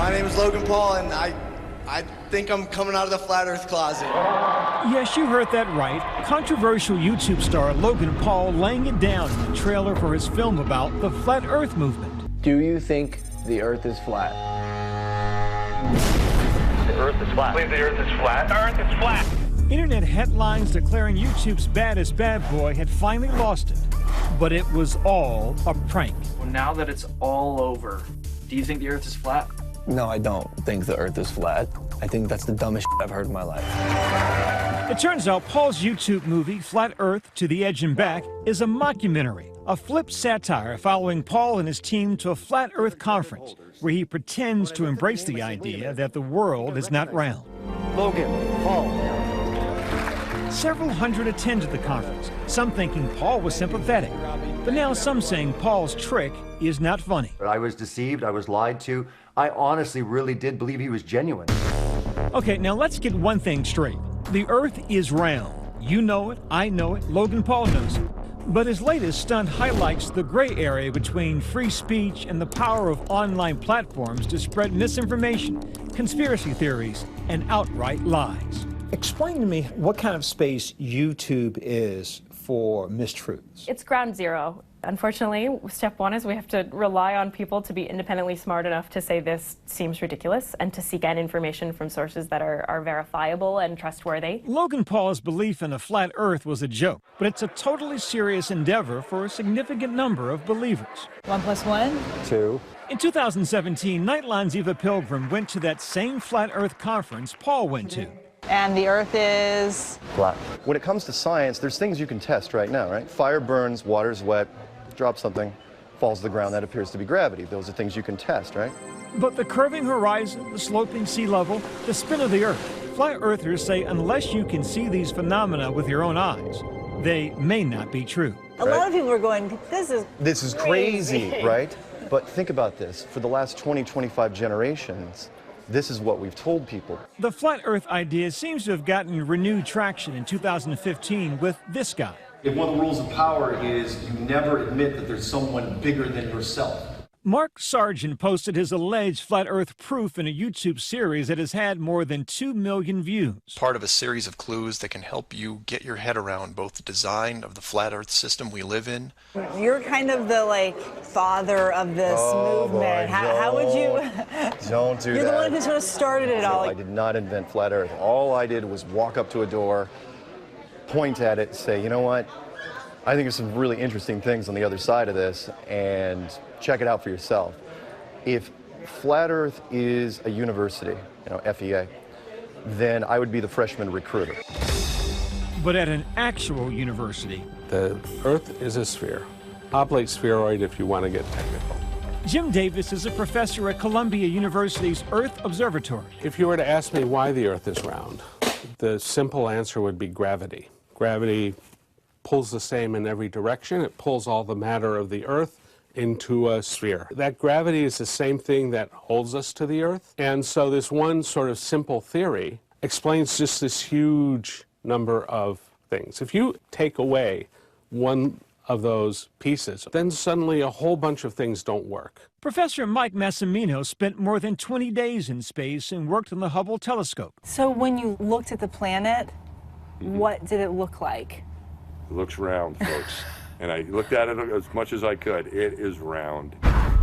My name is Logan Paul, and I think I'm coming out of the flat earth closet. Yes, you heard that right. Controversial YouTube star Logan Paul laying it down in the trailer for his film about the flat earth movement. Do you think the earth is flat? The earth is flat. I believe the earth is flat. The earth is flat. Internet headlines declaring YouTube's baddest bad boy had finally lost it. But it was all a prank. Well, now that it's all over, do you think the earth is flat? No, I don't think the earth is flat. I think that's the dumbest shit I've heard in my life. It turns out Paul's YouTube movie, Flat Earth, To the Edge and Back, is a mockumentary, a flip satire following Paul and his team to a flat earth conference where he pretends to embrace the idea that the world is not round. Logan Paul. Several hundred attended the conference, some thinking Paul was sympathetic, but now some saying Paul's trick is not funny. I was deceived, I was lied to. I honestly really did believe he was genuine. Okay, now let's get one thing straight. The earth is round. You know it, I know it, Logan Paul knows it. But his latest stunt highlights the gray area between free speech and the power of online platforms to spread misinformation, conspiracy theories, and outright lies. Explain to me what kind of space YouTube is for mistruths. It's ground zero. Unfortunately, step one is we have to rely on people to be independently smart enough to say this seems ridiculous and to seek out information from sources that are verifiable and trustworthy. Logan Paul's belief in a flat earth was a joke, but it's a totally serious endeavor for a significant number of believers. 1 + 1? 2. In 2017, Nightline's Eva Pilgrim went to that same flat earth conference Paul went to. And the earth is? Flat. When it comes to science, there's things you can test right now, right? Fire burns, water's wet, drop something, falls to the ground, that appears to be gravity. Those are things you can test, right? But the curving horizon, the sloping sea level, the spin of the earth, flat earthers say unless you can see these phenomena with your own eyes, they may not be true. A lot of people are going, this is crazy, right? But think about this. For the last 20, 25 generations, this is what we've told people. The flat earth idea seems to have gotten renewed traction in 2015 with this guy. If one of the rules of power is you never admit that there's someone bigger than yourself. Mark Sargent posted his alleged flat earth proof in a YouTube series that has had more than 2 million views. Part of a series of clues that can help you get your head around both the design of the flat earth system we live in. You're kind of the father of this movement. Boy, how would you? Don't do that. You're the one who sort of started it all. I did not invent flat earth. All I did was walk up to a door, point at it, say, you know what? I think there's some really interesting things on the other side of this, and check it out for yourself. If flat earth is a university, FEA, then I would be the freshman recruiter. But at an actual university. The earth is a sphere. Oblate spheroid if you want to get technical. Jim Davis is a professor at Columbia University's Earth Observatory. If you were to ask me why the earth is round, the simple answer would be gravity. Gravity pulls the same in every direction. It pulls all the matter of the earth into a sphere. That gravity is the same thing that holds us to the earth. And so this one sort of simple theory explains just this huge number of things. If you take away one of those pieces, then suddenly a whole bunch of things don't work. Professor Mike Massimino spent more than 20 days in space and worked on the Hubble telescope. So when you looked at the planet, what did it look like? It looks round, folks. And I looked at it as much as I could. It is round.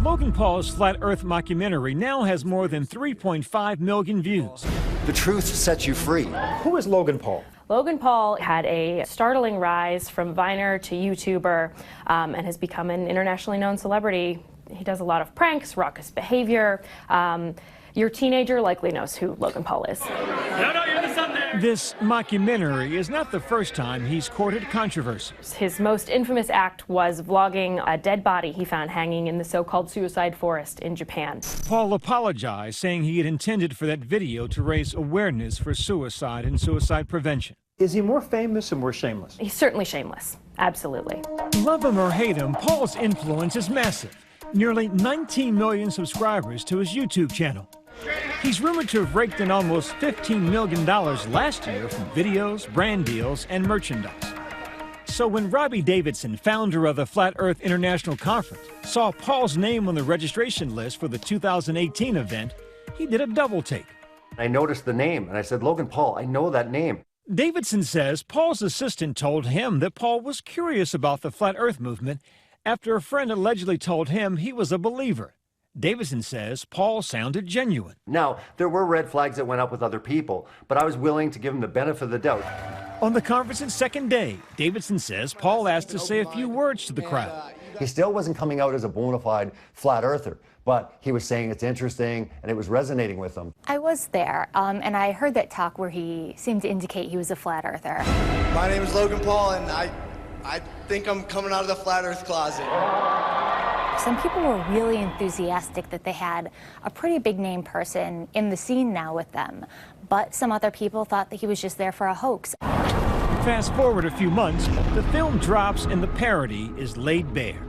Logan Paul's Flat Earth mockumentary now has more than 3.5 million views. The truth sets you free. Who is Logan Paul? Logan Paul had a startling rise from Viner to YouTuber and has become an internationally known celebrity. He does a lot of pranks, raucous behavior. Your teenager likely knows who Logan Paul is. No, you're the son there. This mockumentary is not the first time he's courted controversy. His most infamous act was vlogging a dead body he found hanging in the so-called suicide forest in Japan. Paul apologized, saying he had intended for that video to raise awareness for suicide and suicide prevention. Is he more famous or more shameless? He's certainly shameless. Absolutely. Love him or hate him, Paul's influence is massive. Nearly 19 million subscribers to his YouTube channel. He's rumored to have raked in almost $15 million last year from videos, brand deals, and merchandise. So when ROBBIE Davidson, founder of the Flat Earth International Conference, saw Paul's name on the registration list for the 2018 event, he did a double take. I noticed the name, and I said, Logan Paul, I know that name. Davidson says Paul's assistant told him that Paul was curious about the flat earth movement after a friend allegedly told him he was a believer. Davidson says Paul sounded genuine. Now, there were red flags that went up with other people, but I was willing to give him the benefit of the doubt. On the conference's second day, Davidson says Paul asked to say a few words to the crowd. He still wasn't coming out as a bona fide flat earther, but he was saying it's interesting and it was resonating with him. I was there, and I heard that talk where he seemed to indicate he was a flat earther. My name is Logan Paul, and I think I'm coming out of the flat earth closet. Some people were really enthusiastic that they had a pretty big name person in the scene now with them, but some other people thought that he was just there for a hoax. Fast forward a few months, the film drops and the parody is laid bare.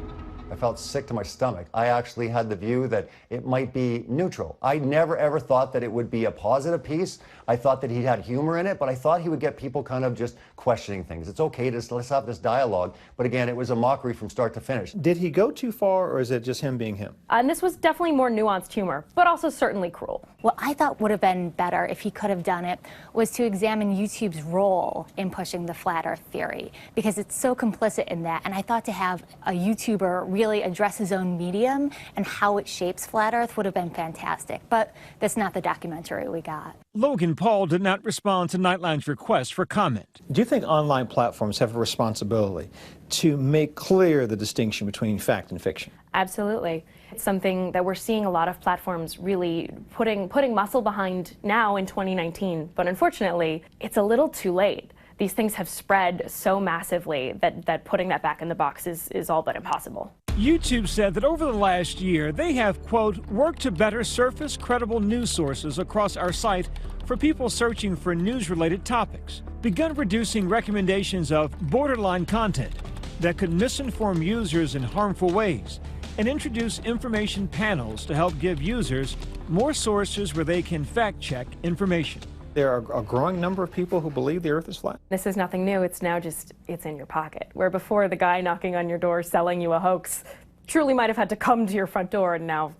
I felt sick to my stomach. I actually had the view that it might be neutral. I never ever thought that it would be a positive piece. I thought that he had humor in it, but I thought he would get people kind of just questioning things. It's okay, let's have this dialogue. But again, it was a mockery from start to finish. Did he go too far, or is it just him being him? And this was definitely more nuanced humor, but also certainly cruel. What I thought would have been better if he could have done it was to examine YouTube's role in pushing the flat earth theory, because it's so complicit in that. And I thought to have a YouTuber really address his own medium and how it shapes flat earth would have been fantastic. But that's not the documentary we got. Logan Paul did not respond to Nightline's request for comment. Do you think online platforms have a responsibility to make clear the distinction between fact and fiction? Absolutely. It's something that we're seeing a lot of platforms really putting muscle behind now in 2019. But unfortunately, it's a little too late. These things have spread so massively that putting that back in the box is all but impossible. YouTube said that over the last year, they have, quote, worked to better surface credible news sources across our site for people searching for news-related topics, begun reducing recommendations of borderline content that could misinform users in harmful ways, and introduce information panels to help give users more sources where they can fact-check information. There are a growing number of people who believe the earth is flat. This is nothing new. It's now just, it's in your pocket. Where before the guy knocking on your door selling you a hoax truly might have had to come to your front door, and now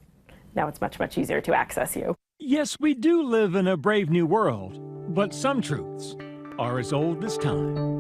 it's much, much easier to access you. Yes, we do live in a brave new world, but some truths are as old as time.